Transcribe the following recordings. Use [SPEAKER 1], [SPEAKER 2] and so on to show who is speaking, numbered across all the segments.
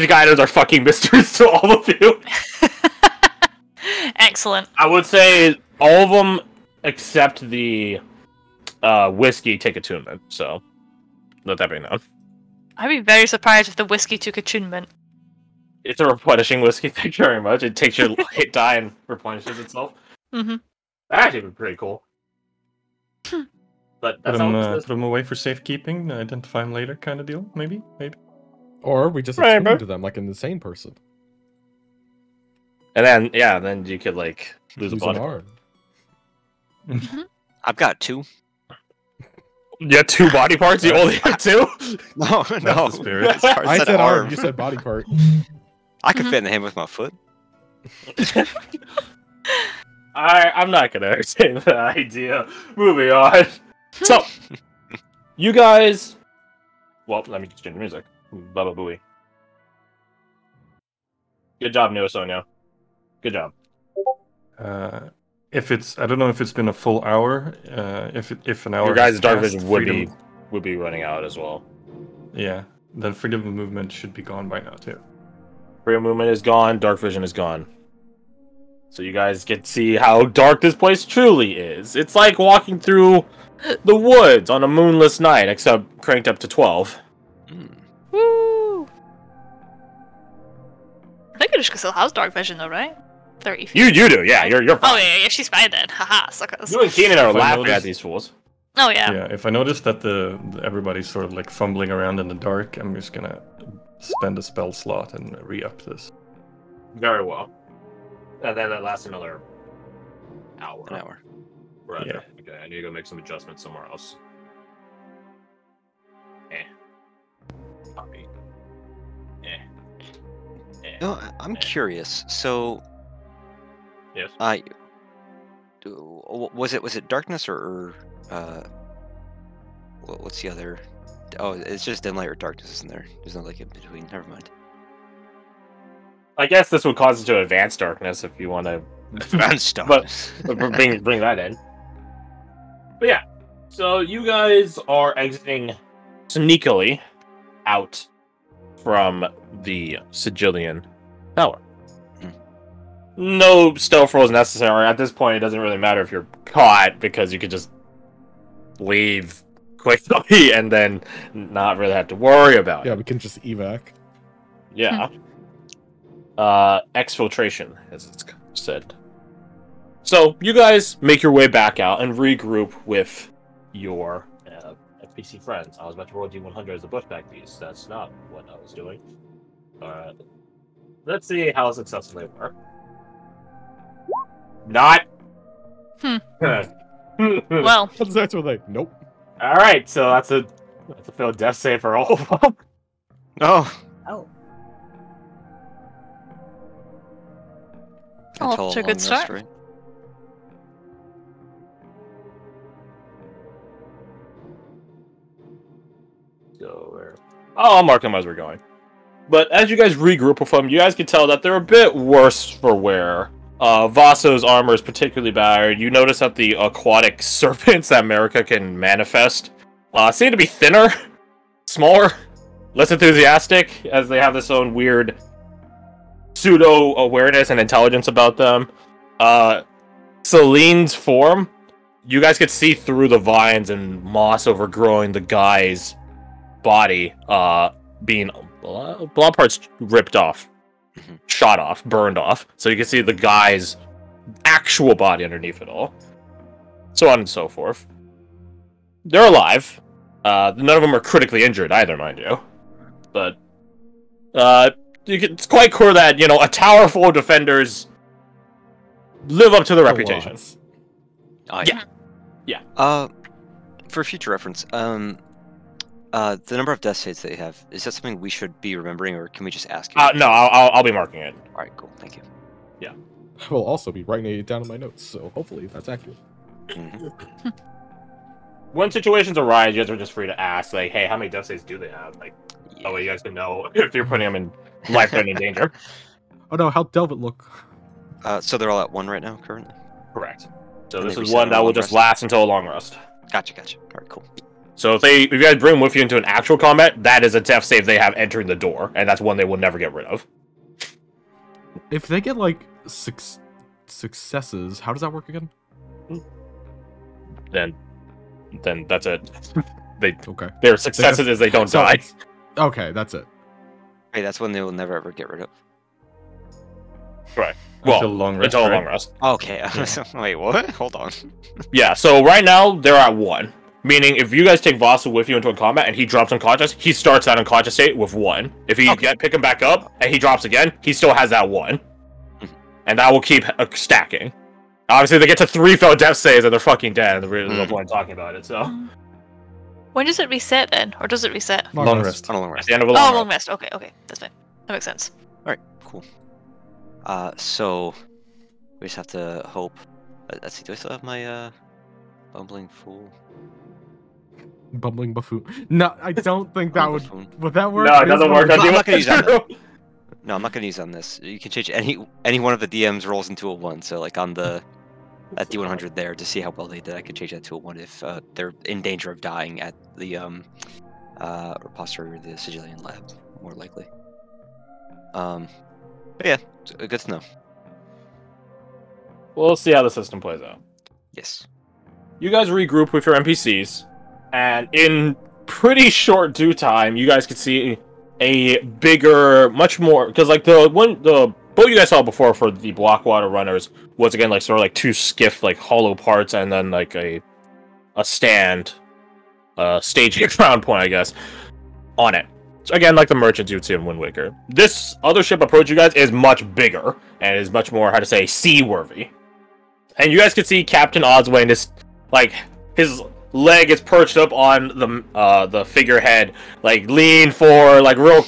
[SPEAKER 1] magic items are fucking mysteries to all of you.
[SPEAKER 2] Excellent.
[SPEAKER 1] I would say all of them except the whiskey take attunement. So let that be known.
[SPEAKER 2] I'd be very surprised if the whiskey took attunement.
[SPEAKER 1] It's a replenishing whiskey. Thank you very much. It takes your hit die and replenishes itself.
[SPEAKER 2] Mm-hmm.
[SPEAKER 1] That actually would be pretty cool. But that's
[SPEAKER 3] put them away for safekeeping, identify them later, kind of deal. Maybe.
[SPEAKER 4] Or we just attune to them like an insane person.
[SPEAKER 1] And then then you could like lose a body.
[SPEAKER 5] I've got 2.
[SPEAKER 1] Yeah, 2 body parts. You only have 2.
[SPEAKER 5] No.
[SPEAKER 3] The spirit.
[SPEAKER 4] I said arm. You said body part.
[SPEAKER 5] I could fit in the hand with my foot.
[SPEAKER 1] I'm not gonna entertain that idea. Moving on. So, you guys. Well, let me just change the music. Baba Booey. Good job, Neo Sonia. Good job.
[SPEAKER 3] If it's, I don't know if it's been a full hour. If an hour.
[SPEAKER 1] Your guys'
[SPEAKER 3] has
[SPEAKER 1] dark
[SPEAKER 3] passed,
[SPEAKER 1] vision would be running out as well.
[SPEAKER 3] Yeah, then freedom of movement should be gone by now too.
[SPEAKER 1] Freedom of movement is gone. Dark vision is gone. So you guys get to see how dark this place truly is. It's like walking through the woods on a moonless night, except cranked up to 12.
[SPEAKER 2] Woo! I think Anushka still has dark vision though, right? 30 feet.
[SPEAKER 1] You do, yeah. You're fine.
[SPEAKER 2] Oh yeah, she's fine then. Haha, suckers.
[SPEAKER 1] You and Keenan are
[SPEAKER 3] If I
[SPEAKER 1] laughing
[SPEAKER 3] notice-
[SPEAKER 1] at these fools.
[SPEAKER 2] Oh yeah.
[SPEAKER 3] Yeah, if I notice that everybody's sort of like fumbling around in the dark, I'm just gonna spend a spell slot and re-up this.
[SPEAKER 1] Very well. And then that lasts another hour.
[SPEAKER 5] An hour.
[SPEAKER 1] Right.
[SPEAKER 3] Yeah.
[SPEAKER 1] Okay, I need to go make some adjustments somewhere else. Copy.
[SPEAKER 5] No, I'm curious. So,
[SPEAKER 1] Yes.
[SPEAKER 5] was it darkness or what's the other? Oh, it's just dim light or darkness, isn't there? There's no like in between. Never mind.
[SPEAKER 1] I guess this would cause it to advance darkness if you want to
[SPEAKER 5] Advanced darkness.
[SPEAKER 1] but bring that in. But yeah, so you guys are exiting sneakily out from the Sigillian Tower. No stealth roll is necessary. At this point, it doesn't really matter if you're caught, because you could just leave quickly and then not really have to worry about
[SPEAKER 4] Yeah,
[SPEAKER 1] it.
[SPEAKER 4] we can just evac.
[SPEAKER 1] Yeah. Exfiltration, as it's said. So, you guys make your way back out and regroup with your FPC friends. I was about to roll D100 as a bushback piece. That's not what I was doing. Let's see how successful they were. Not.
[SPEAKER 2] Well,
[SPEAKER 4] That's what they. Nope.
[SPEAKER 1] Alright, so that's a failed death save for all of them.
[SPEAKER 5] Oh.
[SPEAKER 1] Oh.
[SPEAKER 2] Off to a good start.
[SPEAKER 5] Right?
[SPEAKER 1] So where? Oh, I'll mark them as we're going. But as you guys regroup with them, you guys can tell that they're a bit worse for wear. Vaso's armor is particularly battered. You notice that the aquatic serpents that America can manifest seem to be thinner, smaller, less enthusiastic, as they have this own weird pseudo-awareness and intelligence about them. Celine's form, you guys could see through the vines and moss overgrowing the guy's body, being blood parts ripped off, shot off, burned off, so you can see the guy's actual body underneath it all. So on and so forth. They're alive. None of them are critically injured either, mind you. But it's quite clear that, you know, a tower full of defenders live up to their reputation. Yeah.
[SPEAKER 5] For future reference, the number of death saves that you have, is that something we should be remembering, or can we just ask you?
[SPEAKER 1] No, I'll be marking it.
[SPEAKER 5] Alright, cool, thank you.
[SPEAKER 4] I will also be writing it down in my notes, so hopefully that's accurate.
[SPEAKER 5] Mm-hmm.
[SPEAKER 1] When situations arise, you guys are just free to ask, like, hey, how many death saves do they have? Like,
[SPEAKER 5] Yeah.
[SPEAKER 1] that way you guys can know if you're putting them in life-threatening danger.
[SPEAKER 4] Oh no, how'd Delvin look?
[SPEAKER 5] So they're all at 1 right now, currently?
[SPEAKER 1] Correct. So
[SPEAKER 5] And
[SPEAKER 1] this
[SPEAKER 5] they
[SPEAKER 1] is
[SPEAKER 5] reset
[SPEAKER 1] one
[SPEAKER 5] on
[SPEAKER 1] that
[SPEAKER 5] a
[SPEAKER 1] will
[SPEAKER 5] long
[SPEAKER 1] just
[SPEAKER 5] rest?
[SPEAKER 1] last until a long rest.
[SPEAKER 5] Gotcha. Alright, cool.
[SPEAKER 1] So if you guys bring them with you into an actual combat, that is a death save they have entering the door, and that's one they will never get rid of.
[SPEAKER 4] If they get like successes, how does that work again?
[SPEAKER 1] Then that's it.
[SPEAKER 4] Okay.
[SPEAKER 1] Their successes is they don't die.
[SPEAKER 4] Okay, that's it.
[SPEAKER 5] Hey, that's one they will never ever get rid of.
[SPEAKER 1] Right.
[SPEAKER 3] Until
[SPEAKER 1] Well,
[SPEAKER 3] long rest,
[SPEAKER 1] until
[SPEAKER 3] right?
[SPEAKER 1] long rest.
[SPEAKER 5] Okay. Wait, what? Hold on.
[SPEAKER 1] Yeah. So right now they're at 1. Meaning, if you guys take Vasu with you into a combat and he drops unconscious, he starts that unconscious state with 1. If you pick him back up and he drops again, he still has that 1. And that will keep stacking. Obviously, they get to 3 failed death saves and they're fucking dead. There's really no point in talking about it, so...
[SPEAKER 2] When does it reset then? Or does it reset?
[SPEAKER 3] Long rest.
[SPEAKER 5] On a long
[SPEAKER 1] At
[SPEAKER 5] rest.
[SPEAKER 1] the end of a
[SPEAKER 2] Oh,
[SPEAKER 1] long
[SPEAKER 2] long
[SPEAKER 1] rest.
[SPEAKER 2] rest. Okay, that's fine. That makes sense.
[SPEAKER 5] Alright, cool. So we just have to hope. Let's see, do I still have my bumbling fool?
[SPEAKER 4] Bumbling buffoon. No, I don't think that would.
[SPEAKER 5] Buffoon.
[SPEAKER 4] Would that work?
[SPEAKER 1] No, it doesn't work.
[SPEAKER 5] I'm not gonna use that. No, I'm not gonna use on this. You can change any one of the DMs rolls into a 1. So like on the at D100 there to see how well they did, I could change that to a 1 if they're in danger of dying at the repository or the Sigillian lab, more likely. But yeah, it's good to know.
[SPEAKER 1] We'll see how the system plays out.
[SPEAKER 5] Yes.
[SPEAKER 1] You guys regroup with your NPCs, and in pretty short due time, you guys can see a bigger, much more, because like the boat you guys saw before for the Blockwater runners was again like sort of like 2 skiff like hollow parts, and then like a stand, staging ground point, I guess, on it. So again, like the merchants you would see in Wind Waker. This other ship approach you guys is much bigger and is much more, how to say, seaworthy. And you guys can see Captain Osway, and his leg is perched up on the figurehead, like lean forward, like real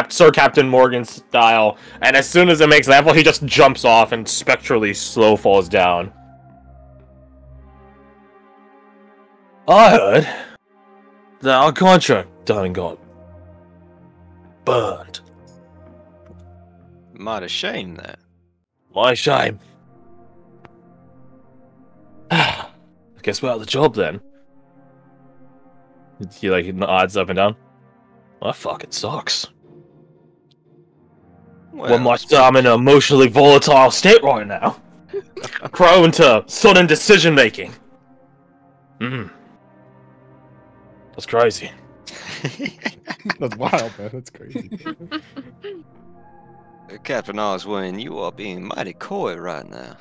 [SPEAKER 1] Sir Captain Morgan style. And as soon as it makes landfall, he just jumps off and spectrally slow falls down. I heard that our contract done got burned.
[SPEAKER 5] Might have shame that.
[SPEAKER 1] My shame. Guess we're out of the job then. He like nods up and down. Well, that fucking sucks.
[SPEAKER 5] Well,
[SPEAKER 1] I'm in an emotionally volatile state right now. Prone to sudden decision making. That's crazy.
[SPEAKER 4] That's wild, man. That's crazy.
[SPEAKER 5] Captain Oswin, you are being mighty coy right now.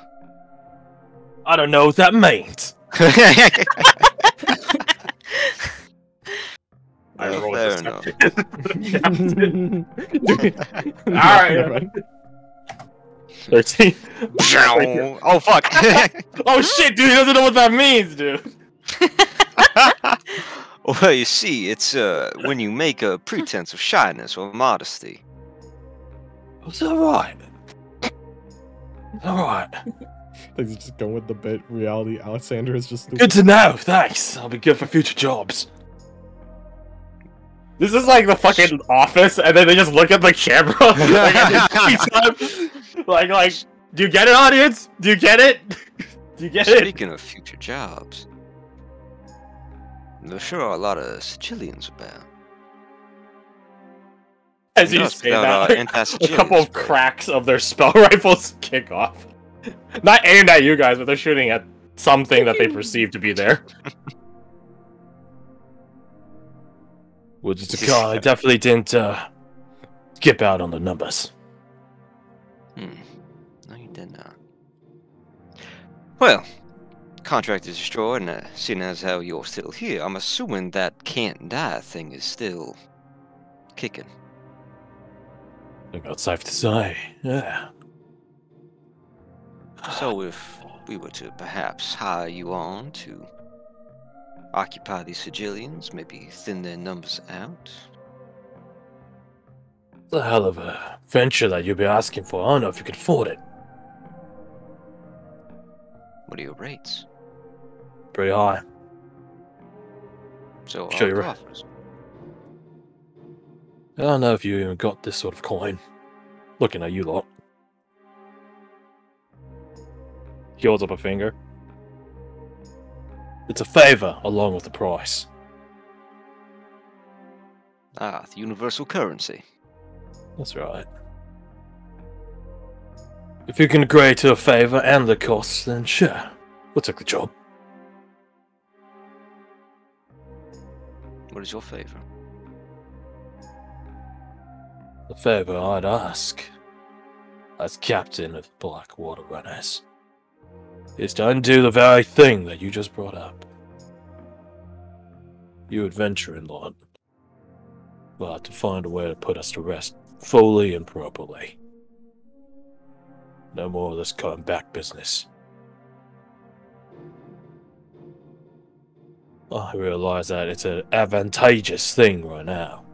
[SPEAKER 1] I don't know what that means. I
[SPEAKER 5] Well,
[SPEAKER 1] rolled
[SPEAKER 5] fair
[SPEAKER 1] this.
[SPEAKER 5] enough.
[SPEAKER 1] Alright. 13.
[SPEAKER 5] Oh fuck!
[SPEAKER 1] Oh shit, dude, he doesn't know what that means, dude.
[SPEAKER 5] Well, you see, it's when you make a pretense of shyness or modesty.
[SPEAKER 1] It's alright. Alright.
[SPEAKER 4] He's just going with the bit. Reality, Alexander is just.
[SPEAKER 1] Good to know, thanks. I'll be good for future jobs. This is like the fucking office, and then they just look at the camera. like, do you get it, audience? Do you get it? Do you get it?
[SPEAKER 5] Speaking of future jobs, there sure are a lot of Sicilians about.
[SPEAKER 1] As you
[SPEAKER 5] Yes,
[SPEAKER 1] say
[SPEAKER 5] without,
[SPEAKER 1] that, a couple of cracks of their spell rifles kick off. Not aimed at you guys, but they're shooting at something that they perceive to be there. Well, just a call. I definitely didn't skip out on the numbers.
[SPEAKER 5] No, you did not. Well, contract is destroyed, and seeing as how you're still here, I'm assuming that can't die thing is still kicking.
[SPEAKER 1] I think that's safe to say. Yeah.
[SPEAKER 5] So if we were to perhaps hire you on to occupy these Sigillians, maybe thin their numbers out.
[SPEAKER 1] It's a hell of a venture that you'll be asking for. I don't know if you can afford it.
[SPEAKER 5] What are your rates?
[SPEAKER 1] Pretty high.
[SPEAKER 5] So
[SPEAKER 1] Sure,
[SPEAKER 5] are
[SPEAKER 1] you're
[SPEAKER 5] the
[SPEAKER 1] right.
[SPEAKER 5] offers.
[SPEAKER 1] I don't know if you even got this sort of coin. Looking at you lot. He holds up a finger. It's a favor along with the price.
[SPEAKER 5] Ah, the universal currency.
[SPEAKER 1] That's right. If you can agree to a favor and the costs, then sure, we'll take the job.
[SPEAKER 5] What is your favor?
[SPEAKER 1] The favor I'd ask, as captain of the Blackwater Runners, is to undo the very thing that you just brought up. You adventuring lot, but to find a way to put us to rest fully and properly. No more of this coming back business. I realize that it's an advantageous thing right now.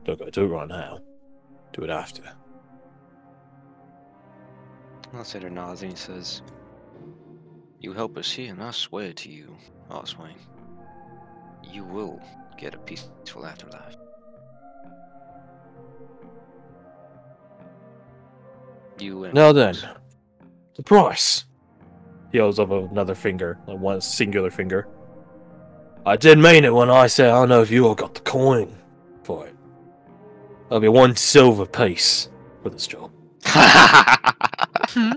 [SPEAKER 1] Don't go do it right now. Do it after.
[SPEAKER 5] Outsider nods and he says, "You help us here, and I swear to you, Arswing, you will get a peaceful afterlife." You and
[SPEAKER 1] Now then, the price. He holds up another finger, like one singular finger. I did mean it when I said I know if you all got the coin for it. That'll be 1 silver piece for this job.
[SPEAKER 2] Hmm?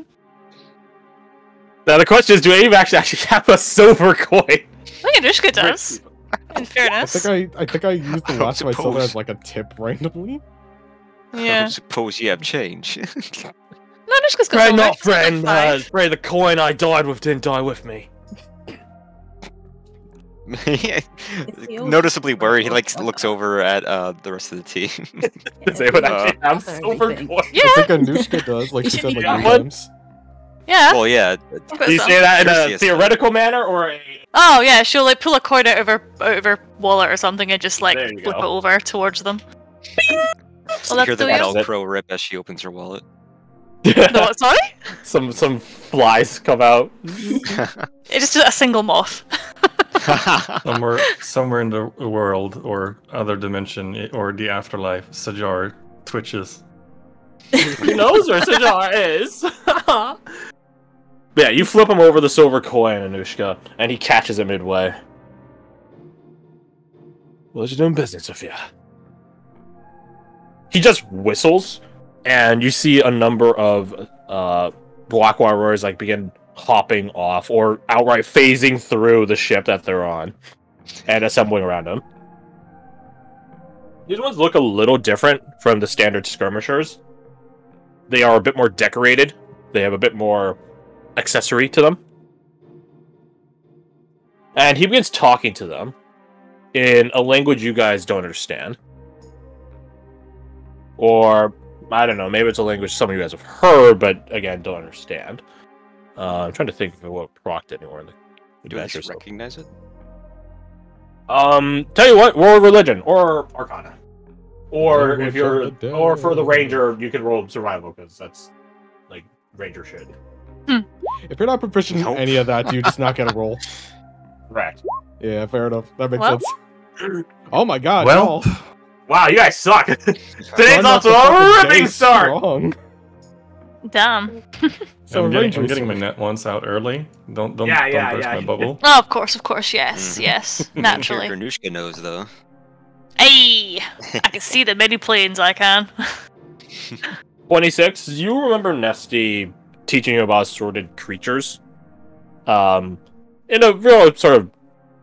[SPEAKER 1] Now the question is, do any of you actually have a silver coin?
[SPEAKER 2] I think Anushka does. In
[SPEAKER 4] I
[SPEAKER 2] fairness.
[SPEAKER 4] think I used the
[SPEAKER 5] I
[SPEAKER 4] last of my silver
[SPEAKER 5] suppose.
[SPEAKER 4] as like a tip randomly.
[SPEAKER 5] I
[SPEAKER 2] Yeah.
[SPEAKER 5] suppose you have change.
[SPEAKER 2] No, Anushka's got
[SPEAKER 1] Pray
[SPEAKER 2] some
[SPEAKER 1] not,
[SPEAKER 2] right.
[SPEAKER 1] friend.
[SPEAKER 2] Like 5.
[SPEAKER 1] Pray the coin I died with didn't die with me.
[SPEAKER 5] Noticeably worried, he looks over at the rest of the team.
[SPEAKER 1] Does anyone actually have
[SPEAKER 6] Other
[SPEAKER 1] silver
[SPEAKER 6] everything.
[SPEAKER 1] coins?
[SPEAKER 2] Yeah.
[SPEAKER 4] I think Anushka does, like
[SPEAKER 2] You
[SPEAKER 4] she
[SPEAKER 2] should
[SPEAKER 4] said like
[SPEAKER 1] got
[SPEAKER 4] 3
[SPEAKER 1] one?
[SPEAKER 4] times.
[SPEAKER 2] Yeah.
[SPEAKER 5] Well, yeah.
[SPEAKER 2] I've got
[SPEAKER 1] Do you
[SPEAKER 2] some.
[SPEAKER 1] say that in a
[SPEAKER 5] Seriously,
[SPEAKER 1] theoretical manner or a...
[SPEAKER 2] Oh yeah, she'll like pull a coin out of her wallet or something and just like
[SPEAKER 1] There you
[SPEAKER 2] flip
[SPEAKER 1] go.
[SPEAKER 2] it over towards them.
[SPEAKER 5] You
[SPEAKER 2] Well, that's
[SPEAKER 5] hear the
[SPEAKER 2] still
[SPEAKER 5] dull
[SPEAKER 1] yours.
[SPEAKER 5] crow rip as she opens her wallet.
[SPEAKER 2] No, what, sorry?
[SPEAKER 1] some flies come out.
[SPEAKER 2] It's just a single moth.
[SPEAKER 3] Somewhere in the world or other dimension or the afterlife, Sajar twitches.
[SPEAKER 1] He knows where Sajar is. Yeah, you flip him over the silver coin, Anushka, and he catches it midway. What you doing business with ya? He just whistles, and you see a number of Blackwater Warriors like begin hopping off or outright phasing through the ship that they're on and assembling around him. These ones look a little different from the standard skirmishers. They are a bit more decorated. They have a bit more accessory to them. And he begins talking to them in a language you guys don't understand. Or, I don't know, maybe it's a language some of you guys have heard, but again, don't understand. I'm trying to think if it will proc anywhere in the
[SPEAKER 5] Do I
[SPEAKER 1] adventure.
[SPEAKER 5] just recognize it?
[SPEAKER 1] Tell you what, roll religion or Arcana, or
[SPEAKER 4] Language
[SPEAKER 1] if you're,
[SPEAKER 4] of the
[SPEAKER 1] or for the
[SPEAKER 4] dead.
[SPEAKER 1] ranger, you can roll survival because that's like ranger shit.
[SPEAKER 4] If you're not proficient
[SPEAKER 5] Nope.
[SPEAKER 4] in any of that, do you just not get a roll?
[SPEAKER 1] Correct.
[SPEAKER 4] Yeah, fair enough. That makes
[SPEAKER 2] Well.
[SPEAKER 4] sense. Oh my god,
[SPEAKER 3] Well,
[SPEAKER 4] y'all.
[SPEAKER 1] Wow, you guys suck. Today's
[SPEAKER 4] Starting
[SPEAKER 1] off
[SPEAKER 4] off
[SPEAKER 1] to
[SPEAKER 4] the
[SPEAKER 1] a
[SPEAKER 4] fucking
[SPEAKER 1] ripping
[SPEAKER 4] day
[SPEAKER 1] start.
[SPEAKER 4] strong.
[SPEAKER 2] Damn.
[SPEAKER 4] So
[SPEAKER 3] I'm
[SPEAKER 4] Rangers-
[SPEAKER 3] getting my net once out early. Don't
[SPEAKER 1] Yeah,
[SPEAKER 3] burst
[SPEAKER 1] yeah.
[SPEAKER 3] my bubble.
[SPEAKER 2] Oh, of course, yes,
[SPEAKER 5] Mhm.
[SPEAKER 2] yes,
[SPEAKER 5] I'm
[SPEAKER 2] naturally.
[SPEAKER 5] sure Garnushka knows, though.
[SPEAKER 2] Hey, I can see the many planes. I can.
[SPEAKER 1] 26. You remember Nesty teaching you about assorted creatures? In a real sort of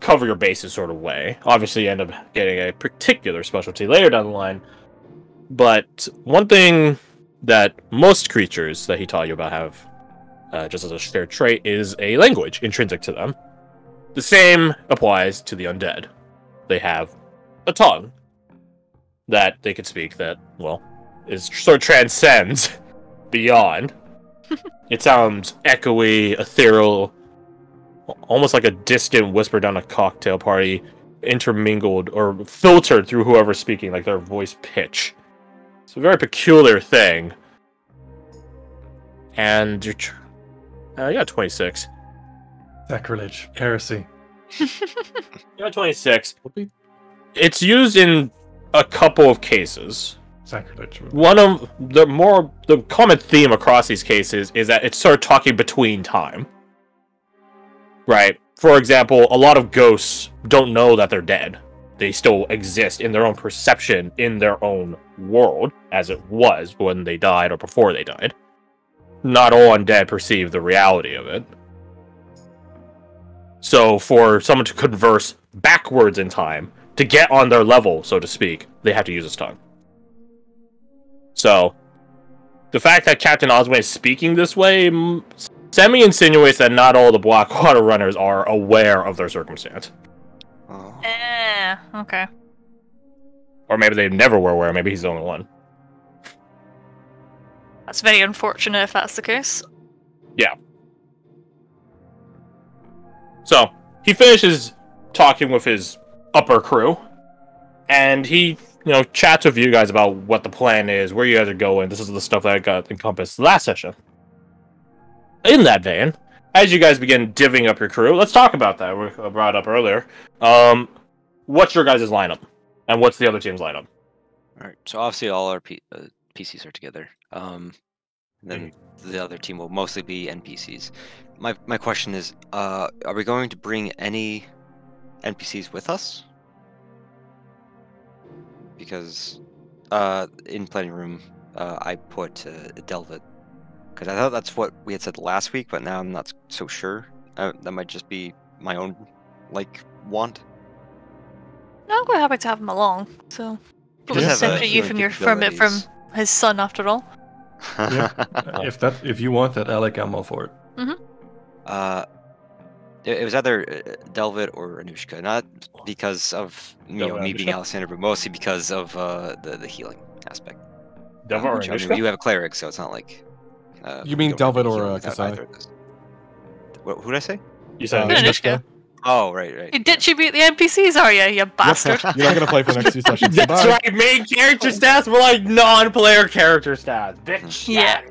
[SPEAKER 1] cover your bases sort of way. Obviously, you end up getting a particular specialty later down the line. But one thing that most creatures that he taught you about have, just as a shared trait, is a language intrinsic to them. The same applies to the undead. They have a tongue that they can speak that, well, is sort of transcends beyond. It sounds echoey, ethereal, almost like a distant whisper down a cocktail party, intermingled or filtered through whoever's speaking, like their voice pitch. It's a very peculiar thing. And you got 26.
[SPEAKER 3] Sacrilege, heresy.
[SPEAKER 1] You got 26.
[SPEAKER 4] What we-
[SPEAKER 1] It's used in a couple of cases.
[SPEAKER 3] Sacrilege.
[SPEAKER 1] One of the common theme across these cases is that it's sort of talking between time. Right? For example, a lot of ghosts don't know that they're dead. they still exist in their own perception, in their own world, as it was when they died or before they died. Not all undead perceive the reality of it. So for someone to converse backwards in time, to get on their level, so to speak, they have to use his tongue. So, the fact that Captain Ozma is speaking this way semi-insinuates that not all the Blackwater runners are aware of their circumstance.
[SPEAKER 5] Oh.
[SPEAKER 2] Okay.
[SPEAKER 1] Or maybe they never were aware, maybe he's the only one.
[SPEAKER 2] That's very unfortunate if that's the case.
[SPEAKER 1] Yeah. So, he finishes talking with his upper crew, and he, chats with you guys about what the plan is, where you guys are going. This is the stuff that got encompassed last session. In that vein, as you guys begin divvying up your crew, let's talk about that. We brought up earlier. What's your guys' lineup, and what's the other team's lineup?
[SPEAKER 5] All right. So obviously all our PCs are together. Then the other team will mostly be NPCs. My question is, are we going to bring any NPCs with us? Because in planning room, I put Delvet, because I thought that's what we had said last week, but now I'm not so sure. That might just be my own want.
[SPEAKER 2] No, I'm quite happy to have him along. So,
[SPEAKER 5] He does have
[SPEAKER 2] separate you
[SPEAKER 5] healing
[SPEAKER 2] from
[SPEAKER 5] capabilities.
[SPEAKER 2] his son, after all.
[SPEAKER 3] Yeah. If you want that, Alec, I'm all for it.
[SPEAKER 5] It was either Delvet or Anushka, not because of
[SPEAKER 1] Delvet,
[SPEAKER 5] me being
[SPEAKER 1] Anushka?
[SPEAKER 5] Alexander, but mostly because of the healing aspect.
[SPEAKER 1] Delvet or
[SPEAKER 5] I mean,
[SPEAKER 1] Anushka?
[SPEAKER 5] you have a cleric, so it's not like.
[SPEAKER 4] You mean
[SPEAKER 5] don't have
[SPEAKER 4] Delvet
[SPEAKER 5] any
[SPEAKER 4] or,
[SPEAKER 5] healing without
[SPEAKER 4] Kasai?
[SPEAKER 5] either of those. Who did I say?
[SPEAKER 1] You said
[SPEAKER 2] Anushka.
[SPEAKER 5] Oh, right.
[SPEAKER 2] You ditch you beat the NPCs, are you bastard?
[SPEAKER 4] You're not gonna play for the next 2 sessions.
[SPEAKER 1] That's
[SPEAKER 4] Goodbye.
[SPEAKER 1] right, main character stats were like non-player character stats. Bitch.
[SPEAKER 2] Yeah.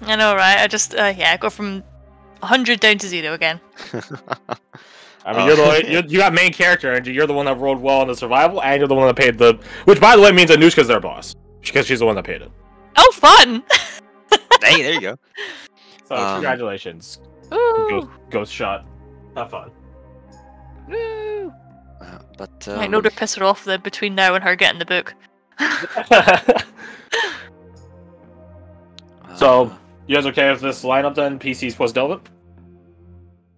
[SPEAKER 2] I know, right? I just, go from 100 down to 0 again.
[SPEAKER 1] I mean, you're the you got main character energy. You're the one that rolled well on the survival, and you're the one that paid the. Which, by the way, means Anushka's their boss because she's the one that paid it.
[SPEAKER 2] Oh, fun!
[SPEAKER 5] Hey, there you go.
[SPEAKER 1] So congratulations,
[SPEAKER 2] Ooh.
[SPEAKER 1] Ghost shot. Have fun.
[SPEAKER 2] Woo.
[SPEAKER 5] But
[SPEAKER 2] I know to piss her off between now and her getting the book.
[SPEAKER 1] So, you guys okay with this lineup then? PCs plus Delvet?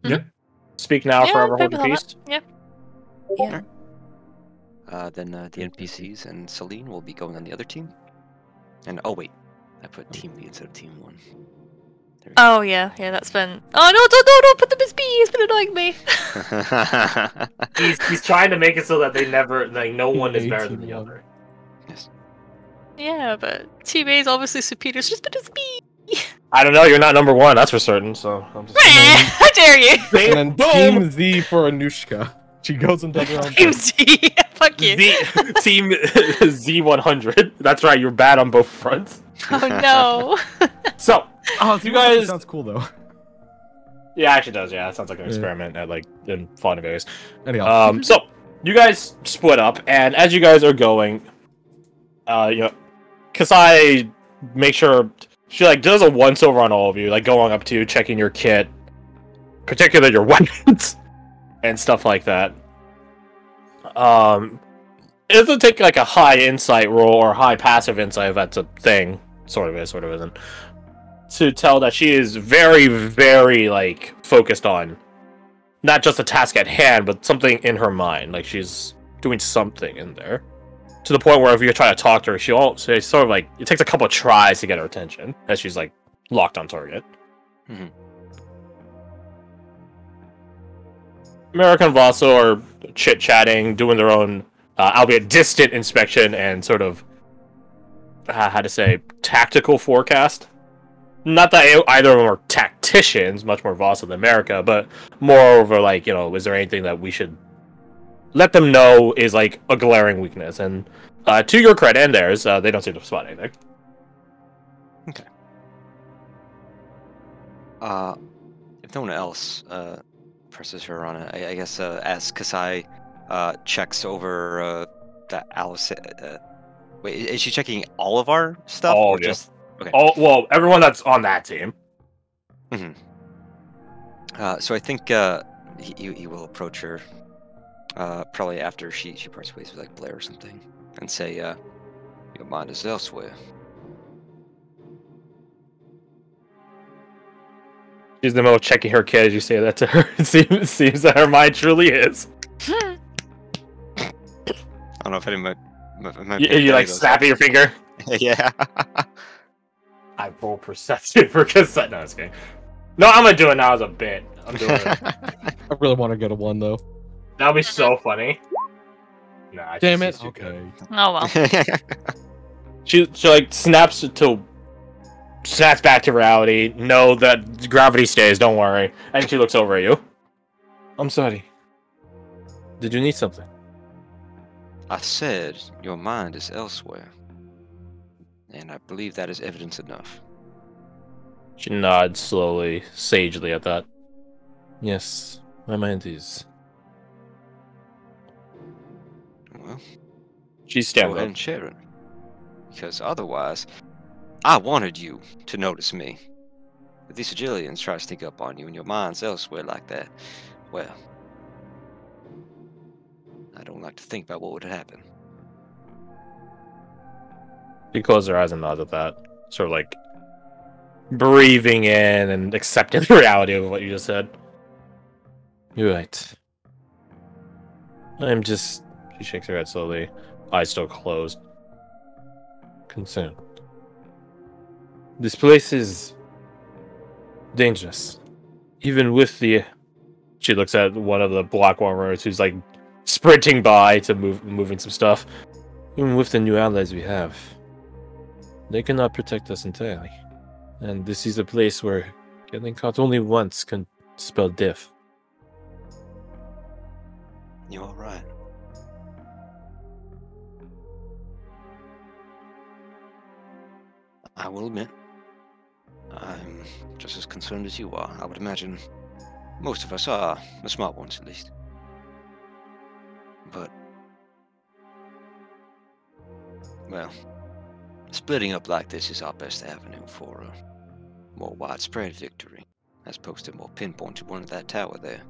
[SPEAKER 3] Yeah.
[SPEAKER 1] Speak now,
[SPEAKER 2] Yeah,
[SPEAKER 1] forever
[SPEAKER 2] I'm
[SPEAKER 1] hold
[SPEAKER 2] good
[SPEAKER 1] your
[SPEAKER 2] with
[SPEAKER 1] peace.
[SPEAKER 2] all Yeah.
[SPEAKER 5] then the NPCs and Celine will be going on the other team. And oh wait, I put team B instead of team 1.
[SPEAKER 2] Oh, yeah, that's been... Oh, no, don't put them as B, it's been annoying me.
[SPEAKER 1] He's trying to make it so that they never, no one is better than the
[SPEAKER 4] 18-1.
[SPEAKER 1] other.
[SPEAKER 5] Yes.
[SPEAKER 2] Yeah, but Team A is obviously superior, so just put as B.
[SPEAKER 1] I don't know, you're not number 1, that's for certain, so I'm just...
[SPEAKER 2] How dare you?
[SPEAKER 4] And then Team Z for Anushka. She goes and does her own
[SPEAKER 2] Team
[SPEAKER 4] thing.
[SPEAKER 2] Z, fuck you.
[SPEAKER 1] Team Z100. That's right, you're bad on both fronts.
[SPEAKER 2] Oh, no.
[SPEAKER 1] So,
[SPEAKER 4] Oh,
[SPEAKER 1] you guys...
[SPEAKER 4] sounds cool though.
[SPEAKER 1] Yeah, it actually does, yeah. It sounds like an experiment at, in fun ways.
[SPEAKER 4] Anyhow.
[SPEAKER 1] So, you guys split up, and as you guys are going, Kasai makes sure... She, does a once-over on all of you, going up to you, checking your kit, particularly your weapons, and stuff like that. It doesn't take, a high insight roll or high passive insight, if that's a thing. Sort of is, sort of isn't. To tell that she is very, very, focused on not just the task at hand, but something in her mind. She's doing something in there. To the point where if you're trying to talk to her, she'll sort of it takes a couple of tries to get her attention as she's locked on target.
[SPEAKER 5] Mhm.
[SPEAKER 1] America and Vaso are chit-chatting, doing their own, albeit distant inspection and sort of, how to say, tactical forecast. Not that either of them are tacticians, much more Vaso than America, but moreover, is there anything that we should let them know is a glaring weakness? And to your credit and theirs, they don't seem to spot anything.
[SPEAKER 5] Okay. If no one else presses her on it, I guess as Kasai checks over that Alice. Wait, is she checking all of our stuff?
[SPEAKER 1] All
[SPEAKER 5] or
[SPEAKER 1] of you.
[SPEAKER 5] just okay?
[SPEAKER 1] Well, everyone that's on that team.
[SPEAKER 5] So I think he will approach her. Probably after she parts ways with like Blair or something, and say, "Your mind is elsewhere."
[SPEAKER 1] She's in the middle of checking her kid as you say that to her. It seems that her mind truly is.
[SPEAKER 5] I don't know if anyone might
[SPEAKER 1] You like snapping your finger.
[SPEAKER 5] Yeah.
[SPEAKER 1] I roll perception for consent. No, I was kidding. No, I'm gonna do it now as a bit. I'm doing it.
[SPEAKER 4] I really want to get a 1 though.
[SPEAKER 1] That'll be so funny. Nah,
[SPEAKER 4] Damn it.
[SPEAKER 1] she's too good.
[SPEAKER 4] Okay.
[SPEAKER 2] Oh well.
[SPEAKER 1] She like snaps back to reality. Know that gravity stays. Don't worry. And she looks over at you. I'm sorry. Did you need something?
[SPEAKER 5] I said your mind is elsewhere, and I believe that is evidence enough.
[SPEAKER 1] She nods slowly, sagely at that. Yes, my mind is.
[SPEAKER 5] Well,
[SPEAKER 1] She
[SPEAKER 5] go
[SPEAKER 1] stands
[SPEAKER 5] ahead
[SPEAKER 1] up.
[SPEAKER 5] and share it, because otherwise, I wanted you to notice me. If these Sigillians try to sneak up on you and your mind's elsewhere like that, well, I don't like to think about what would happen.
[SPEAKER 1] She closes her eyes and nods at that. Sort of like breathing in and accepting the reality of what you just said. You're right. I'm just... She shakes her head slowly, eyes still closed. Concerned. This place is dangerous. Even with the... She looks at one of the block warmers who's like sprinting by to moving some stuff. Even with the new allies we have, they cannot protect us entirely. And this is a place where getting caught only once can spell death.
[SPEAKER 5] You all right? I will admit, I'm just as concerned as you are. I would imagine most of us are, the smart ones at least. But, well, splitting up like this is our best avenue for a more widespread victory, as opposed to a more pinpointed one at that tower there.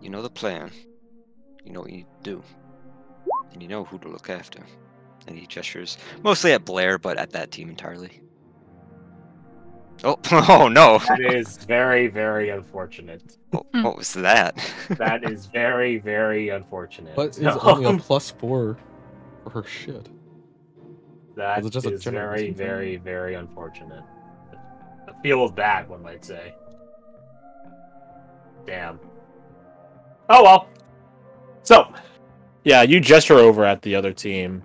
[SPEAKER 5] You know the plan, you know what you need to do, and you know who to look after. And he gestures mostly at Blair, but at that team entirely. Oh, oh no!
[SPEAKER 1] That is very, very unfortunate.
[SPEAKER 5] What was that?
[SPEAKER 1] That is very, very unfortunate.
[SPEAKER 4] But it's only a +4 for her shit.
[SPEAKER 1] That
[SPEAKER 4] Was it just a
[SPEAKER 1] is
[SPEAKER 4] general
[SPEAKER 1] very,
[SPEAKER 4] reason?
[SPEAKER 1] very, very unfortunate. I feel bad, one might say. Damn. Oh well. So, yeah, you gesture over at the other team.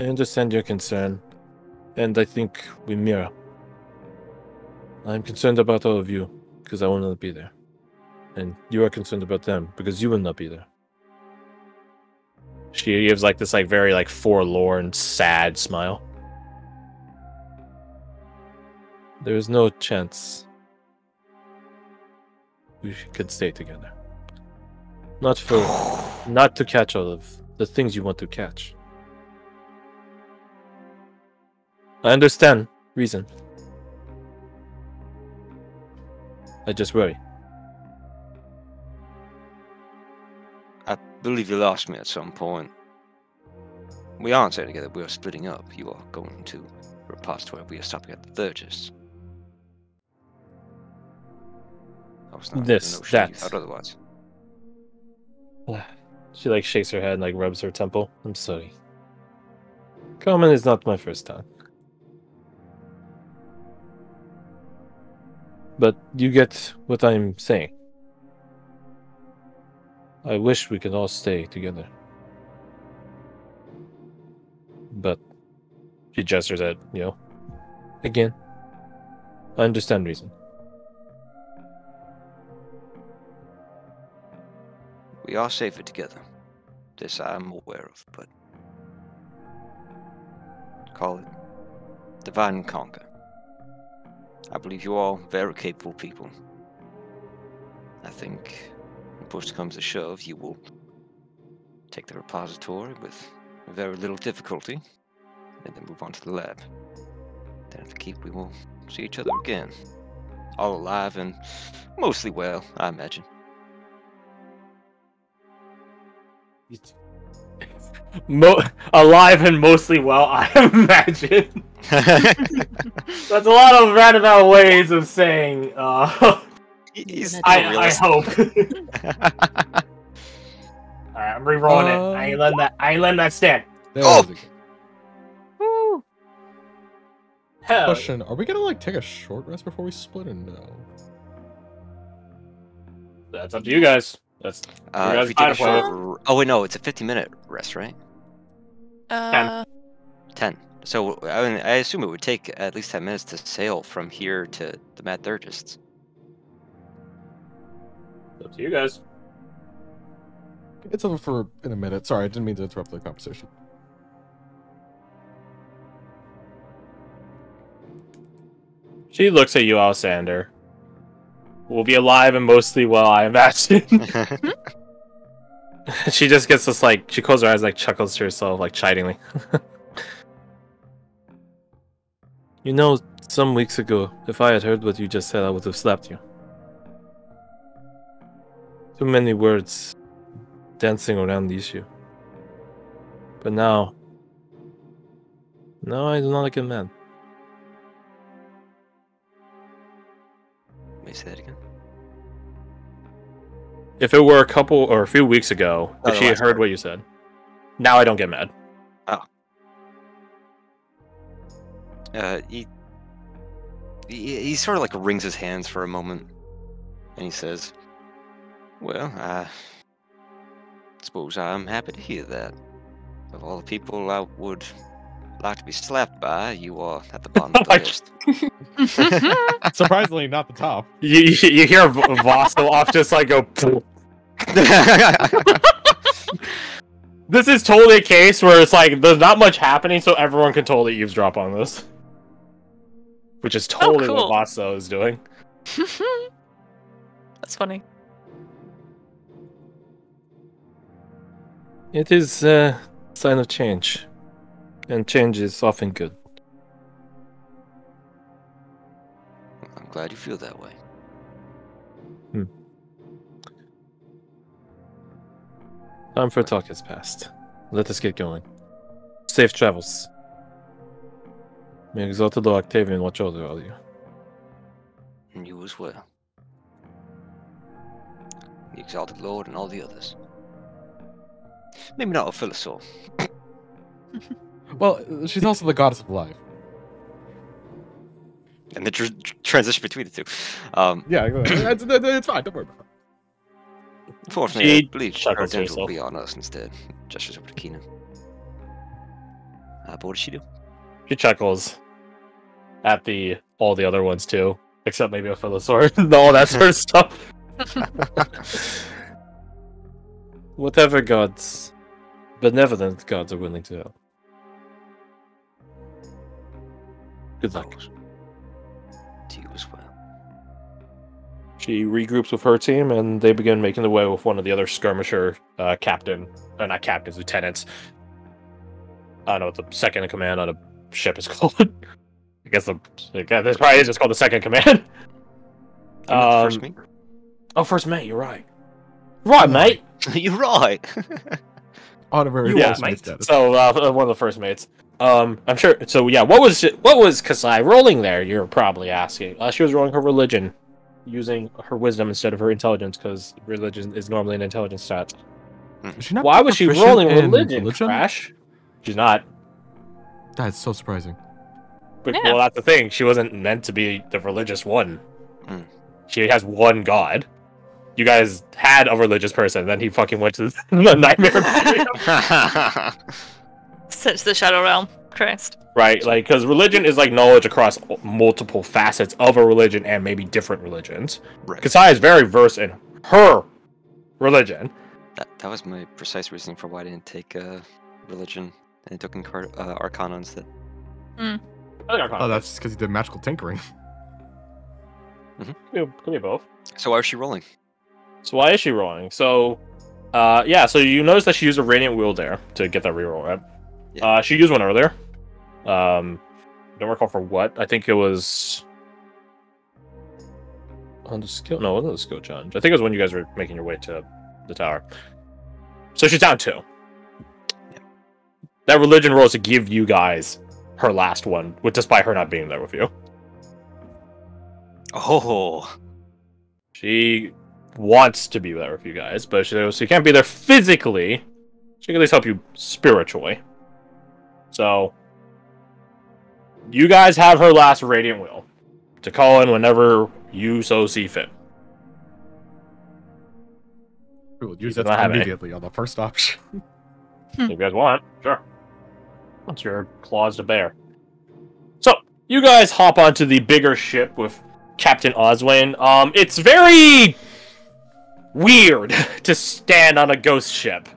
[SPEAKER 1] I understand your concern, and I think we mirror. I'm concerned about all of you, because I will not be there. And you are concerned about them, because you will not be there. She gives like this very forlorn, sad smile. There is no chance we could stay together. Not to catch all of the things you want to catch. I understand reason. I just worry.
[SPEAKER 5] I believe you lost me at some point. We aren't staying together, we are splitting up. You are going to a repository, we are stopping at the Thurgis. I was not
[SPEAKER 1] This,
[SPEAKER 5] under the notion you
[SPEAKER 1] that.
[SPEAKER 5] thought otherwise.
[SPEAKER 1] She shakes her head and rubs her temple. I'm sorry. Common is not my first time. But you get what I'm saying. I wish we could all stay together. But she gestures at, again. I understand reason.
[SPEAKER 5] We are safer together. This I am aware of, but call it divide and conquer. I believe you all very capable people. I think when push comes to shove, you will take the repository with very little difficulty, and then move on to the lab. Then at the keep we will see each other again. all alive and mostly well, I imagine.
[SPEAKER 1] Alive and mostly well, I imagine. That's a lot of roundabout ways of saying.
[SPEAKER 5] He's
[SPEAKER 1] I hope. Alright, I'm re-rolling it. I ain't letting that stand.
[SPEAKER 4] There
[SPEAKER 5] Oh!
[SPEAKER 4] we go.
[SPEAKER 1] Woo! Hell.
[SPEAKER 4] Question: are we gonna like take a short rest before we split, or no?
[SPEAKER 1] That's up to you guys. That's
[SPEAKER 5] if we take a short... Oh, wait, no, it's a 50-minute rest, right? 10. So, I mean, I assume it would take at least 10 minutes to sail from here to the Mad Thurgists.
[SPEAKER 1] Up to you guys.
[SPEAKER 4] It's over for in a minute. Sorry, I didn't mean to interrupt the conversation.
[SPEAKER 1] She looks at you, Alexander. We'll be alive and mostly well, I imagine. She just gets this, like, she closes her eyes, like, chuckles to herself, like, chidingly. You know, some weeks ago, if I had heard what you just said, I would have slapped you. Too many words dancing around the issue. But now I do not like a man.
[SPEAKER 5] Let me say that again.
[SPEAKER 1] If it were a couple or a few weeks ago,
[SPEAKER 5] Oh,
[SPEAKER 1] if she had heard what you said, now I don't get mad.
[SPEAKER 5] Oh. He sort of like wrings his hands for a moment, and he says, "Well, I suppose I'm happy to hear that. Of all the people I would like to be slapped by, you are at the bottom of the list."
[SPEAKER 4] Surprisingly, not the top.
[SPEAKER 1] You hear Vossel off just like go. This is totally a case where it's like there's not much happening, so everyone can totally eavesdrop on this. Which is totally
[SPEAKER 2] cool.
[SPEAKER 1] what Vossel is doing.
[SPEAKER 2] That's funny.
[SPEAKER 1] It is a sign of change. And change is often good.
[SPEAKER 5] I'm glad you feel that way.
[SPEAKER 1] Time for talk has passed. Let us get going. Safe travels. May Exalted Lord Octavian watch over all of you.
[SPEAKER 5] And you as well. The Exalted Lord and all the others. Maybe not a Philosopher.
[SPEAKER 4] Well, she's also the goddess of life.
[SPEAKER 5] And the transition between the two.
[SPEAKER 4] Yeah, it's fine. Don't worry about it.
[SPEAKER 5] Fortunately, I believe her
[SPEAKER 1] chuckles to
[SPEAKER 5] attention will
[SPEAKER 1] herself.
[SPEAKER 5] be on us instead. Gestures over to Keenan. But what does she do?
[SPEAKER 1] She chuckles at all the other ones too, except maybe a Philosopher and all that sort of stuff. Whatever gods, benevolent gods are willing to help. Good luck.
[SPEAKER 5] To you as well.
[SPEAKER 1] She regroups with her team, and they begin making their way with one of the other skirmisher not captains, lieutenants. I don't know what the second in command on a ship is called. I guess this probably is just called the second command.
[SPEAKER 5] First mate?
[SPEAKER 1] Oh, first mate, you're right. Right, mate.
[SPEAKER 5] You're right.
[SPEAKER 4] Honorary
[SPEAKER 1] Yeah,
[SPEAKER 4] first mate
[SPEAKER 1] mate.
[SPEAKER 4] status.
[SPEAKER 1] So one of the first mates. I'm sure. So yeah, what was Kasai rolling there? You're probably asking. She was rolling her religion, using her wisdom instead of her intelligence, because religion is normally an intelligence stat.
[SPEAKER 4] Is she not
[SPEAKER 1] Why was she
[SPEAKER 4] proficient
[SPEAKER 1] rolling
[SPEAKER 4] in
[SPEAKER 1] religion? Crash? She's not.
[SPEAKER 4] That's so surprising.
[SPEAKER 1] But,
[SPEAKER 2] Yeah.
[SPEAKER 1] well, that's the thing. She wasn't meant to be the religious one.
[SPEAKER 5] Hmm.
[SPEAKER 1] She has one god. You guys had a religious person, then he fucking went to the nightmare.
[SPEAKER 2] Since the Shadow Realm. Christ.
[SPEAKER 1] Right, like, because religion is like knowledge across multiple facets of a religion and maybe different religions.
[SPEAKER 5] Right.
[SPEAKER 1] Kasai is very versed in her religion.
[SPEAKER 5] That was my precise reasoning for why I didn't take religion and took Arcana instead.
[SPEAKER 4] Oh, that's just because he did magical tinkering.
[SPEAKER 1] Could be both.
[SPEAKER 5] So why was she rolling?
[SPEAKER 1] So why is she rolling? So, yeah. So you notice that she used a radiant wheel there to get that reroll, right?
[SPEAKER 5] Yeah.
[SPEAKER 1] She used one earlier. Don't recall for what. I think it was. on the skill. No, it wasn't a skill challenge. I think it was when you guys were making your way to the tower. So she's down 2. That religion roll is to give you guys her last one, with despite her not being there with you.
[SPEAKER 5] Oh.
[SPEAKER 1] She wants to be there with you guys, but she can't be there physically. She can at least help you spiritually. So, you guys have her last radiant will to call in whenever you so see fit.
[SPEAKER 4] We will use that immediately on the first option.
[SPEAKER 1] If you guys want, sure. What's your claws to bear? So, you guys hop onto the bigger ship with Captain Oswin. It's very weird to stand on a ghost ship.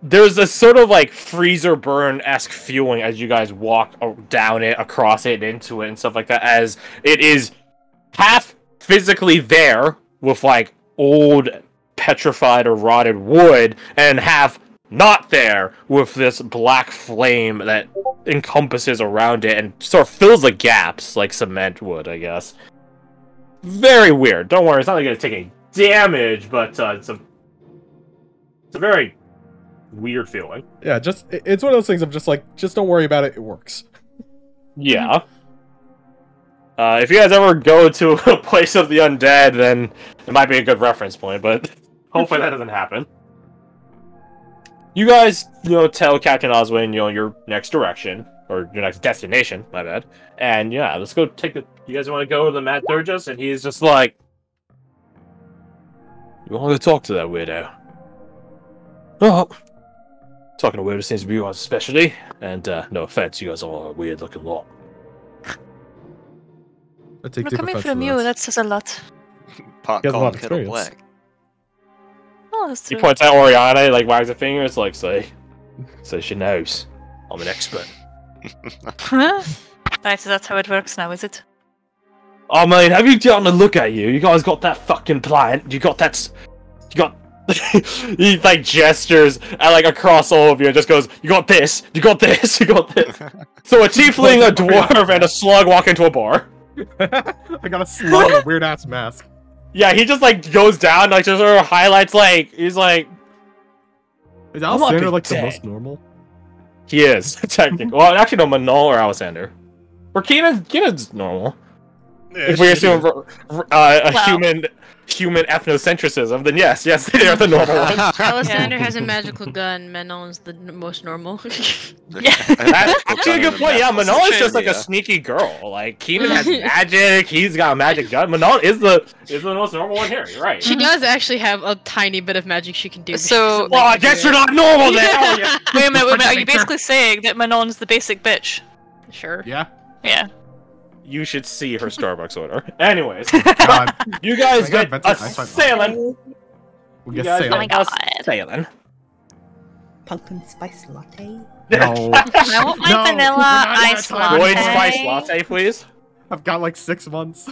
[SPEAKER 1] There's a sort of like freezer burn-esque feeling as you guys walk down it, across it, into it, and stuff like that, as it is half physically there with like old petrified or rotted wood, and half not there with this black flame that encompasses around it and sort of fills the gaps like cement would, I guess. Very weird. Don't worry, it's not like it's taking damage, but it's a very weird feeling.
[SPEAKER 4] Yeah, it's one of those things of just like, just don't worry about it, it works.
[SPEAKER 1] Yeah. If you guys ever go to a place of the undead, then it might be a good reference point, but hopefully that doesn't happen. You guys, tell Captain Oswin, your next direction, or your next destination, my bad. And yeah, let's go you guys want to go to the Matt Thurgis? And he's just like, you want to talk to that weirdo? Oh, talking to weirdo seems to be yours especially. And no offense, you guys are all a weird looking lot.
[SPEAKER 2] Coming from you, that says a lot.
[SPEAKER 5] Pot
[SPEAKER 4] He has a lot
[SPEAKER 5] calling
[SPEAKER 4] of
[SPEAKER 5] kettle
[SPEAKER 4] experience.
[SPEAKER 5] black.
[SPEAKER 2] Oh, that's
[SPEAKER 1] He
[SPEAKER 2] true.
[SPEAKER 1] points at Oriana, like wags a finger. It's like, say she knows. I'm an expert.
[SPEAKER 2] Right, so that's how it works now, is it?
[SPEAKER 1] Oh man, have you gotten a look at you? You guys got that fucking plant? You got. He like gestures and like across all of you and just goes, you got this, you got this, you got this. So a tiefling, a dwarf, and a slug walk into a bar.
[SPEAKER 4] I got a slug with a weird ass mask.
[SPEAKER 1] Yeah, he just like goes down, like just sort of highlights, like he's like,
[SPEAKER 4] Is
[SPEAKER 1] I'm not
[SPEAKER 4] Alexander like the
[SPEAKER 1] dead.
[SPEAKER 4] most normal?
[SPEAKER 1] he is technically. Well, actually, no, Manol or Alexander, or Keenan's normal. If we assume human ethnocentrism, then yes, they are the normal ones.
[SPEAKER 6] Alexander has a magical gun. Manon's the most normal.
[SPEAKER 2] Yeah.
[SPEAKER 1] That's actually a good point. Yeah, Manol is just like
[SPEAKER 5] Yeah.
[SPEAKER 1] a sneaky girl. Like Keenan has magic. He's got a magic gun. Manol is the most normal one here. You're right.
[SPEAKER 6] She does actually have a tiny bit of magic she can do.
[SPEAKER 2] So-
[SPEAKER 1] Well, I guess you're not normal then. Oh, yeah.
[SPEAKER 2] Wait a minute, are you basically saying that Manon's the basic bitch?
[SPEAKER 6] Sure.
[SPEAKER 4] Yeah.
[SPEAKER 2] Yeah.
[SPEAKER 1] You should see her Starbucks order. Anyways,
[SPEAKER 4] God.
[SPEAKER 1] you guys
[SPEAKER 4] I got
[SPEAKER 1] get
[SPEAKER 4] invented-
[SPEAKER 1] a
[SPEAKER 4] I tried-
[SPEAKER 1] sailing.
[SPEAKER 4] We
[SPEAKER 1] You
[SPEAKER 4] get
[SPEAKER 1] guys
[SPEAKER 4] sailing.
[SPEAKER 2] Oh my
[SPEAKER 1] get a
[SPEAKER 2] God.
[SPEAKER 1] sailing.
[SPEAKER 7] Pumpkin spice latte.
[SPEAKER 4] No.
[SPEAKER 2] I want my
[SPEAKER 4] No, we're
[SPEAKER 2] vanilla
[SPEAKER 4] not in
[SPEAKER 2] ice
[SPEAKER 4] that time.
[SPEAKER 2] latte.
[SPEAKER 1] Void spice latte, please.
[SPEAKER 4] I've got like 6 months.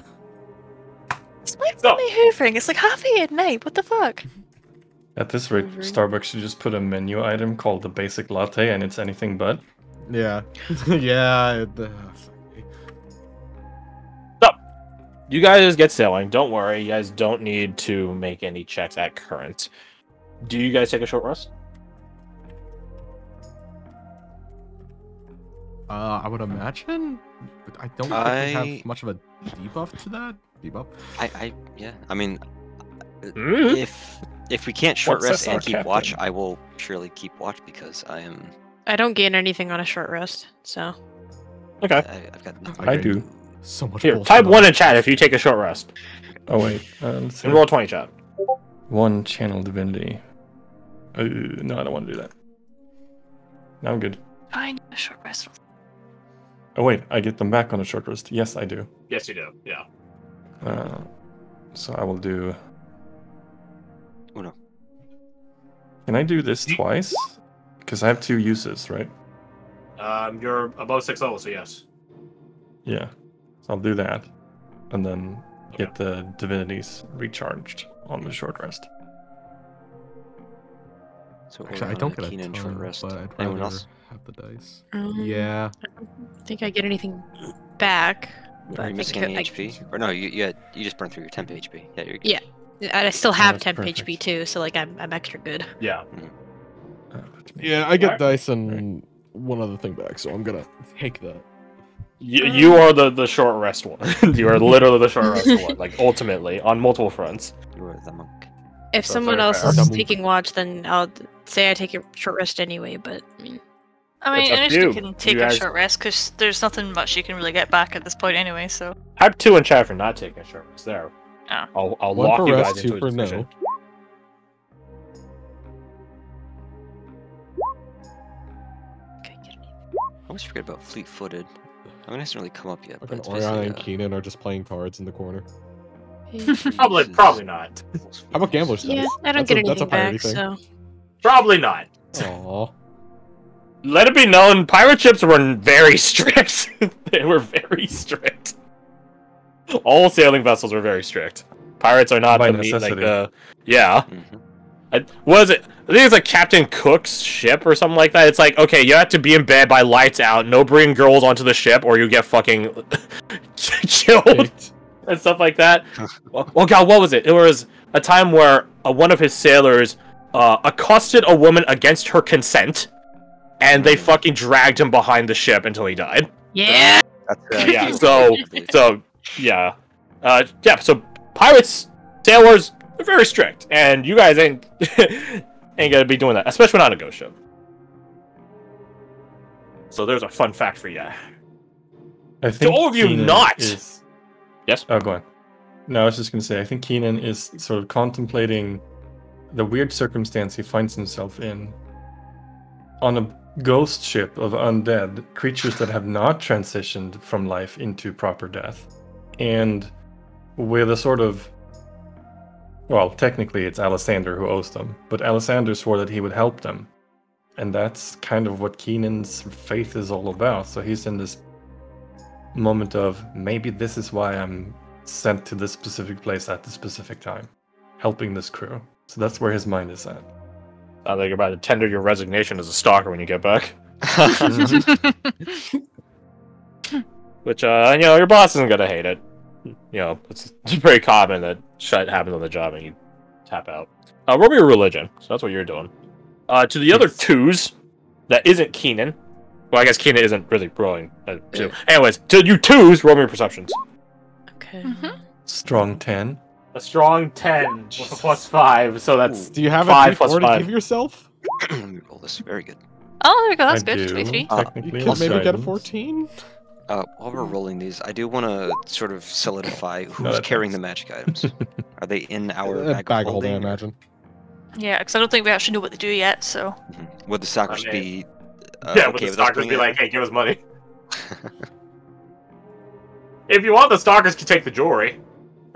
[SPEAKER 2] It's my
[SPEAKER 1] So-
[SPEAKER 2] family hoovering. It's like half 8 at night. What the fuck?
[SPEAKER 3] At this rate, Starbucks should just put a menu item called the basic latte, and it's anything but.
[SPEAKER 4] Yeah. Yeah.
[SPEAKER 1] You guys get sailing. Don't worry. You guys don't need to make any checks at current. Do you guys take a short rest?
[SPEAKER 4] I would imagine. But I don't think we have much of a debuff to that. Debuff.
[SPEAKER 5] Yeah. I mean,
[SPEAKER 1] Hmm?
[SPEAKER 5] if we can't short
[SPEAKER 3] What's
[SPEAKER 5] rest
[SPEAKER 3] this,
[SPEAKER 5] and
[SPEAKER 3] our
[SPEAKER 5] keep watch,
[SPEAKER 3] captain?
[SPEAKER 5] I will surely keep watch because I am.
[SPEAKER 6] I don't gain anything on a short rest, so.
[SPEAKER 1] Okay.
[SPEAKER 5] I've got nothing.
[SPEAKER 3] I do.
[SPEAKER 4] So much.
[SPEAKER 1] Here,
[SPEAKER 4] bullshit
[SPEAKER 1] type
[SPEAKER 4] on
[SPEAKER 1] 1
[SPEAKER 4] that.
[SPEAKER 1] in chat if you take a short rest.
[SPEAKER 3] Oh wait, let's see.
[SPEAKER 1] And roll 20 chat.
[SPEAKER 3] 1 channel divinity. No, I don't want to do that. No, I'm good.
[SPEAKER 2] Fine, a short rest.
[SPEAKER 3] Oh wait, I get them back on a short rest. Yes, I do.
[SPEAKER 1] Yes, you do. Yeah.
[SPEAKER 3] So I will do.
[SPEAKER 5] Oh no.
[SPEAKER 3] Can I do this twice? Because I have 2 uses, right?
[SPEAKER 1] You're above 6 levels, so yes.
[SPEAKER 3] Yeah. So I'll do that, and then get the divinities recharged on the short rest.
[SPEAKER 5] So
[SPEAKER 4] Actually, I don't get a
[SPEAKER 5] Keenan
[SPEAKER 4] ton,
[SPEAKER 5] short rest.
[SPEAKER 4] but I'd
[SPEAKER 5] Anyone
[SPEAKER 4] rather
[SPEAKER 5] else?
[SPEAKER 4] have the dice.
[SPEAKER 6] Um,
[SPEAKER 4] Yeah.
[SPEAKER 6] I don't think I get anything back.
[SPEAKER 5] Are you missing any HP? Or no, you just burned through your temp HP. Yeah, you're good.
[SPEAKER 6] Yeah. And I still have
[SPEAKER 3] that's
[SPEAKER 6] temp
[SPEAKER 3] perfect.
[SPEAKER 6] HP too, so like I'm extra good.
[SPEAKER 1] Yeah.
[SPEAKER 4] Yeah, I get dice and one other thing back, so I'm gonna take that.
[SPEAKER 1] You are the short rest one. You are literally the short rest one. Like ultimately, on multiple fronts.
[SPEAKER 5] You are the monk.
[SPEAKER 6] If
[SPEAKER 1] That's
[SPEAKER 6] someone
[SPEAKER 1] very
[SPEAKER 6] else
[SPEAKER 1] fair.
[SPEAKER 6] is taking watch, then I'll say I take a short rest anyway. But I mean,
[SPEAKER 1] It's up
[SPEAKER 2] at least
[SPEAKER 1] to
[SPEAKER 2] you
[SPEAKER 1] you.
[SPEAKER 2] can take
[SPEAKER 1] You
[SPEAKER 2] a
[SPEAKER 1] guys-
[SPEAKER 2] short rest because there's nothing much you can really get back at this point anyway. So
[SPEAKER 1] Type 2 in chat for not taking a short rest. There.
[SPEAKER 2] Oh.
[SPEAKER 1] I'll
[SPEAKER 4] One
[SPEAKER 1] lock
[SPEAKER 4] for
[SPEAKER 1] you
[SPEAKER 4] rest,
[SPEAKER 1] guys
[SPEAKER 4] two
[SPEAKER 1] into a
[SPEAKER 4] for
[SPEAKER 1] decision.
[SPEAKER 4] no.
[SPEAKER 5] Okay, get it. I always forget about fleet-footed. I mean, it hasn't really come up yet. But
[SPEAKER 4] Fucking
[SPEAKER 5] it's
[SPEAKER 4] Oriana and
[SPEAKER 5] basically,
[SPEAKER 4] Keenan are just playing cards in the corner.
[SPEAKER 1] Probably not.
[SPEAKER 4] How about Gambler's Dice?
[SPEAKER 6] yeah, I don't
[SPEAKER 4] That's
[SPEAKER 6] get
[SPEAKER 4] a- that's a
[SPEAKER 6] anything
[SPEAKER 4] pirate
[SPEAKER 6] back,
[SPEAKER 4] thing.
[SPEAKER 6] so
[SPEAKER 1] Probably not.
[SPEAKER 4] Aw.
[SPEAKER 1] Let it be known, pirate ships were very strict. They were very strict. All sailing vessels were very strict. Pirates are not
[SPEAKER 3] By
[SPEAKER 1] the meat, like
[SPEAKER 3] necessity.
[SPEAKER 1] the yeah.
[SPEAKER 5] Mhm.
[SPEAKER 1] Was it? I think it's like Captain Cook's ship or something like that. It's like, okay, you have to be in bed by lights out. No bringing girls onto the ship, or you get fucking killed and stuff like that. Oh god, what was it? It was a time where one of his sailors accosted a woman against her consent, and they fucking dragged him behind the ship until he died.
[SPEAKER 6] yeah.
[SPEAKER 5] That's,
[SPEAKER 1] Yeah, so yeah, yeah. So pirates, sailors, they're very strict, and you guys ain't ain't gonna be doing that, especially not on a ghost ship. So there's a fun fact for you.
[SPEAKER 3] I think
[SPEAKER 1] all of you
[SPEAKER 3] Keenan
[SPEAKER 1] not.
[SPEAKER 3] Is...
[SPEAKER 1] Yes.
[SPEAKER 3] Oh, go on. No, I was just gonna say. I think Keenan is sort of contemplating the weird circumstance he finds himself in on a ghost ship of undead creatures that have not transitioned from life into proper death, and with a sort of, well, technically it's Alessander who owes them, but Alessander swore that he would help them, and that's kind of what Keenan's faith is all about. So he's in this moment of, maybe this is why I'm sent to this specific place at this specific time, helping this crew. So that's where his mind is at.
[SPEAKER 1] Sounds like you're about to tender your resignation as a stalker when you get back. Which, your boss isn't gonna hate it. It's very common that shit happens on the job and you tap out. Roll me your religion. So that's what you're doing. To the other twos, that isn't Keenan. Well, I guess Keenan isn't really rolling. Anyways, to you twos, roll me your perceptions.
[SPEAKER 6] Okay.
[SPEAKER 3] Strong 10.
[SPEAKER 1] A strong 10 with a +5, so that's
[SPEAKER 4] Do you have
[SPEAKER 1] 5
[SPEAKER 4] a
[SPEAKER 1] plus
[SPEAKER 4] D4 to
[SPEAKER 1] 5.
[SPEAKER 4] give yourself?
[SPEAKER 5] Let me roll this. Very good.
[SPEAKER 2] Oh, there we go. That's
[SPEAKER 3] I
[SPEAKER 2] good.
[SPEAKER 3] do,
[SPEAKER 2] 23.
[SPEAKER 4] You
[SPEAKER 3] technically,
[SPEAKER 4] could
[SPEAKER 3] plus
[SPEAKER 4] maybe get a
[SPEAKER 3] guidance.
[SPEAKER 4] 14?
[SPEAKER 5] While we're rolling these, I do want to sort of solidify who's
[SPEAKER 3] that
[SPEAKER 5] carrying
[SPEAKER 3] helps.
[SPEAKER 5] the magic items. Are they in our
[SPEAKER 4] Bag
[SPEAKER 5] bag of
[SPEAKER 4] holding, I
[SPEAKER 5] holding? or-
[SPEAKER 4] imagine.
[SPEAKER 2] Yeah, because I don't think we actually know what they do yet. So
[SPEAKER 5] Mhm. Would the stalkers
[SPEAKER 1] I mean,
[SPEAKER 5] be
[SPEAKER 1] yeah,
[SPEAKER 5] okay
[SPEAKER 1] but the
[SPEAKER 5] with us
[SPEAKER 1] stalkers
[SPEAKER 5] bringing
[SPEAKER 1] be
[SPEAKER 5] it?
[SPEAKER 1] like, hey, give us money. If you want, the stalkers to take the jewelry.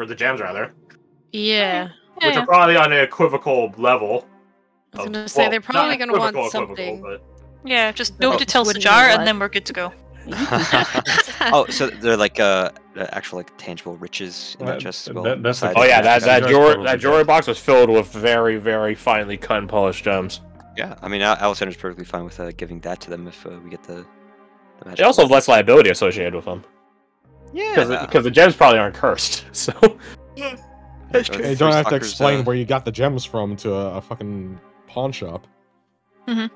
[SPEAKER 1] Or the gems, rather.
[SPEAKER 6] Yeah.
[SPEAKER 1] Which are probably on an equivocal level.
[SPEAKER 6] I was
[SPEAKER 1] of-
[SPEAKER 6] gonna say
[SPEAKER 1] well,
[SPEAKER 6] they're probably
[SPEAKER 1] not
[SPEAKER 6] gonna want
[SPEAKER 1] equivocal,
[SPEAKER 6] something.
[SPEAKER 1] but
[SPEAKER 2] yeah, just
[SPEAKER 6] But
[SPEAKER 2] nobody
[SPEAKER 6] just
[SPEAKER 2] tells the
[SPEAKER 6] wouldn't know
[SPEAKER 2] jar,
[SPEAKER 6] what.
[SPEAKER 2] and then we're good to go.
[SPEAKER 5] Oh, so they're like actual like tangible riches in that chest as well.
[SPEAKER 3] That's
[SPEAKER 5] besides
[SPEAKER 3] okay.
[SPEAKER 1] Oh
[SPEAKER 5] the
[SPEAKER 1] yeah,
[SPEAKER 5] magic
[SPEAKER 1] that
[SPEAKER 5] items?
[SPEAKER 3] Jar's probably
[SPEAKER 1] that jewelry
[SPEAKER 3] dead.
[SPEAKER 1] box was filled with very, very finely cut and polished gems.
[SPEAKER 5] Yeah, I mean, Alessander's perfectly fine with giving that to them if we get the magic.
[SPEAKER 1] They also have less liability associated with them.
[SPEAKER 5] Yeah.
[SPEAKER 1] Because the gems probably aren't cursed. So
[SPEAKER 5] Are
[SPEAKER 4] Hey,
[SPEAKER 5] the
[SPEAKER 4] you don't have to
[SPEAKER 5] stalkers,
[SPEAKER 4] explain where you got the gems from to a fucking pawn shop.
[SPEAKER 2] Well,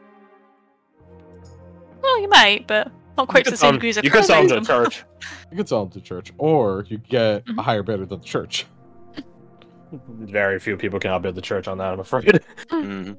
[SPEAKER 2] you might, but not quite to the same degree as a
[SPEAKER 1] you could sell them to
[SPEAKER 2] person.
[SPEAKER 1] the church.
[SPEAKER 4] You could sell them to church, or you get
[SPEAKER 2] Mhm.
[SPEAKER 4] a higher bidder than the church.
[SPEAKER 1] Very few people can outbid the church on that, I'm afraid.
[SPEAKER 5] Mhm.